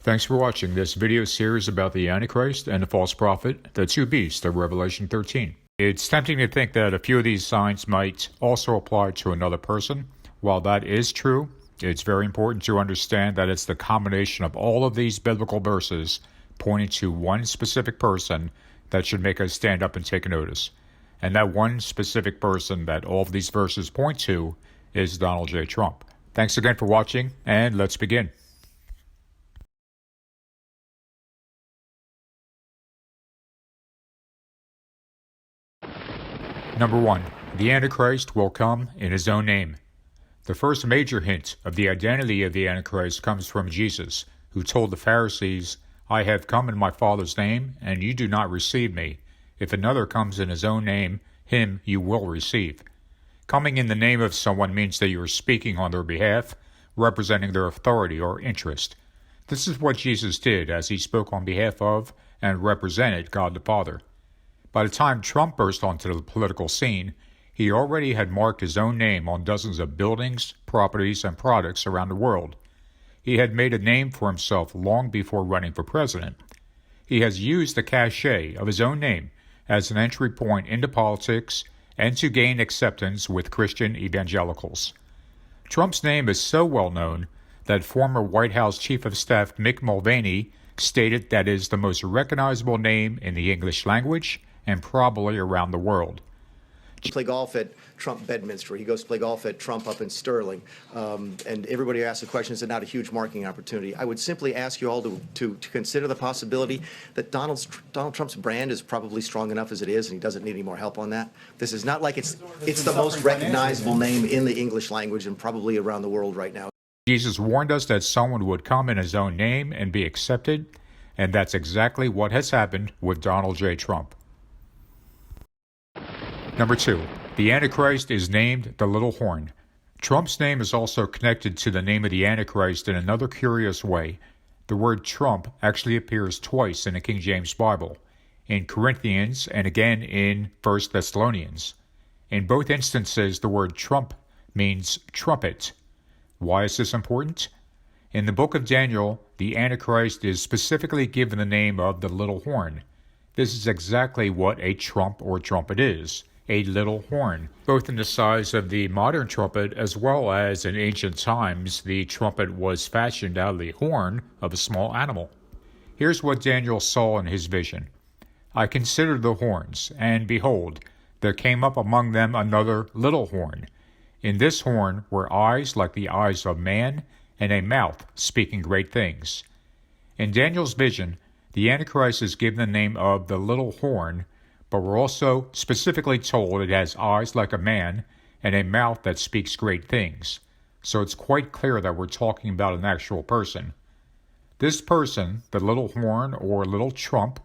Thanks for watching this video series about the Antichrist and the false prophet, the two beasts of Revelation 13. It's tempting to think that a few of these signs might also apply to another person. While that is true, it's very important to understand that it's the combination of all of these biblical verses pointing to one specific person that should make us stand up and take notice. And that one specific person that all of these verses point to is Donald J. Trump. Thanks again for watching, and let's begin. Number 1. The Antichrist will come in his own name. The first major hint of the identity of the Antichrist comes from Jesus, who told the Pharisees, "I have come in my Father's name, and you do not receive me. If another comes in his own name, him you will receive." Coming in the name of someone means that you are speaking on their behalf, representing their authority or interest. This is what Jesus did as he spoke on behalf of and represented God the Father. By the time Trump burst onto the political scene, he already had marked his own name on dozens of buildings, properties, and products around the world. He had made a name for himself long before running for president. He has used the cachet of his own name as an entry point into politics and to gain acceptance with Christian evangelicals. Trump's name is so well known that former White House Chief of Staff Mick Mulvaney stated that it is the most recognizable name in the English language and probably around the world. He play golf at Trump Bedminster. He goes to play golf at Trump up in Sterling. And everybody asks the question, is it not a huge marketing opportunity? I would simply ask you all to consider the possibility that Donald Trump's brand is probably strong enough as it is, and he doesn't need any more help on that. This is not like it's the most recognizable name in the English language and probably around the world right now. Jesus warned us that someone would come in his own name and be accepted, and that's exactly what has happened with Donald J. Trump. Number 2. The Antichrist is named the Little Horn. Trump's name is also connected to the name of the Antichrist in another curious way. The word Trump actually appears twice in the King James Bible, in Corinthians and again in 1 Thessalonians. In both instances, the word trump means trumpet. Why is this important? In the book of Daniel, the Antichrist is specifically given the name of the Little Horn. This is exactly what a trump or trumpet is. A little horn, both in the size of the modern trumpet as well as in ancient times the trumpet was fashioned out of the horn of a small animal. Here's what Daniel saw in his vision. "I considered the horns, and behold, there came up among them another little horn. In this horn were eyes like the eyes of man, and a mouth speaking great things." In Daniel's vision, the Antichrist is given the name of the little horn, but we're also specifically told it has eyes like a man and a mouth that speaks great things. So it's quite clear that we're talking about an actual person. This person, the little horn or little trump,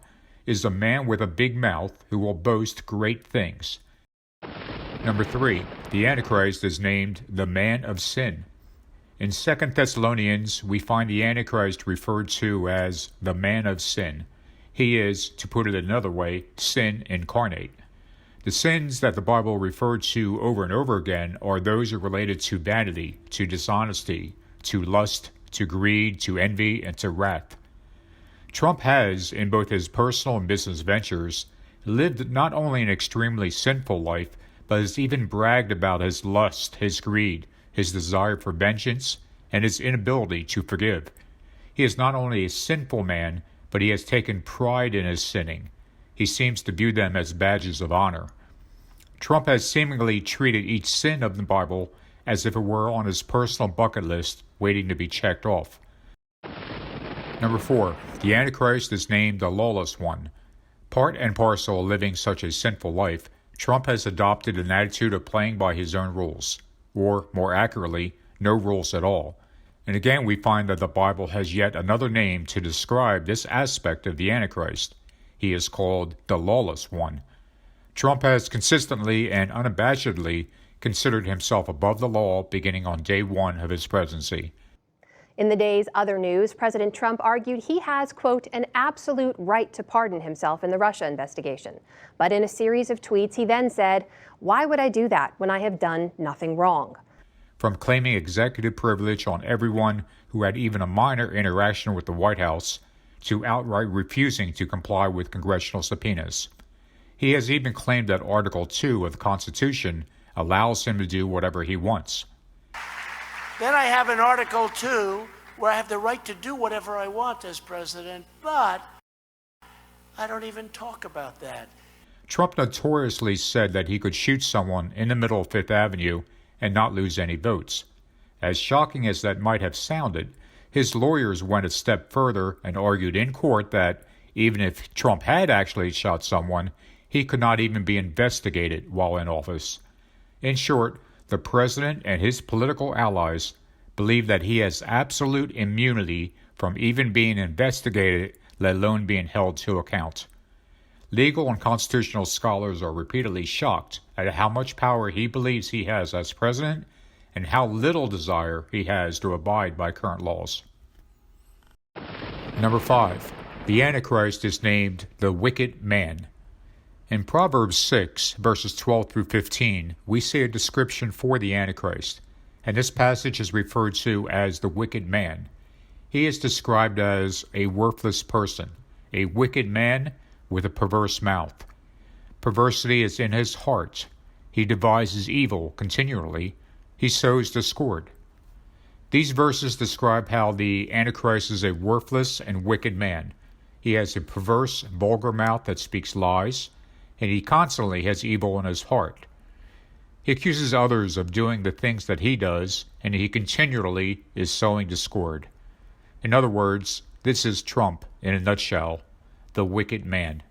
is a man with a big mouth who will boast great things. Number 3. The Antichrist is named the man of sin. In 2 Thessalonians, we find the Antichrist referred to as the man of sin. He is, to put it another way, sin incarnate. The sins that the Bible referred to over and over again are those related to vanity, to dishonesty, to lust, to greed, to envy, and to wrath. Trump has, in both his personal and business ventures, lived not only an extremely sinful life, but has even bragged about his lust, his greed, his desire for vengeance, and his inability to forgive. He is not only a sinful man, but he has taken pride in his sinning. He seems to view them as badges of honor. Trump has seemingly treated each sin of the Bible as if it were on his personal bucket list waiting to be checked off. Number 4. The Antichrist is named the lawless one. Part and parcel of living such a sinful life, Trump has adopted an attitude of playing by his own rules, or more accurately, no rules at all. And again, we find that the Bible has yet another name to describe this aspect of the Antichrist. He is called the lawless one. Trump has consistently and unabashedly considered himself above the law beginning on day one of his presidency. In the day's other news, President Trump argued he has, quote, an absolute right to pardon himself in the Russia investigation. But in a series of tweets, he then said, "Why would I do that when I have done nothing wrong?" from claiming executive privilege on everyone who had even a minor interaction with the White House to outright refusing to comply with congressional subpoenas. He has even claimed that Article 2 of the Constitution allows him to do whatever he wants. Then I have an Article 2 where I have the right to do whatever I want as president, but I don't even talk about that. Trump notoriously said that he could shoot someone in the middle of Fifth Avenue and not lose any votes. As shocking as that might have sounded, his lawyers went a step further and argued in court that even if Trump had actually shot someone, he could not even be investigated while in office. In short, the president and his political allies believe that he has absolute immunity from even being investigated, let alone being held to account. Legal and constitutional scholars are repeatedly shocked at how much power he believes he has as president and how little desire he has to abide by current laws. Number 5. The Antichrist is named the wicked man. In Proverbs 6, verses 12 through 15, we see a description for the Antichrist, and this passage is referred to as the wicked man. He is described as a worthless person, a wicked man with a perverse mouth. Perversity is in his heart. He devises evil continually. He sows discord. These verses describe how the Antichrist is a worthless and wicked man. He has a perverse, vulgar mouth that speaks lies, and he constantly has evil in his heart. He accuses others of doing the things that he does, and he continually is sowing discord. In other words, this is Trump in a nutshell, the wicked man.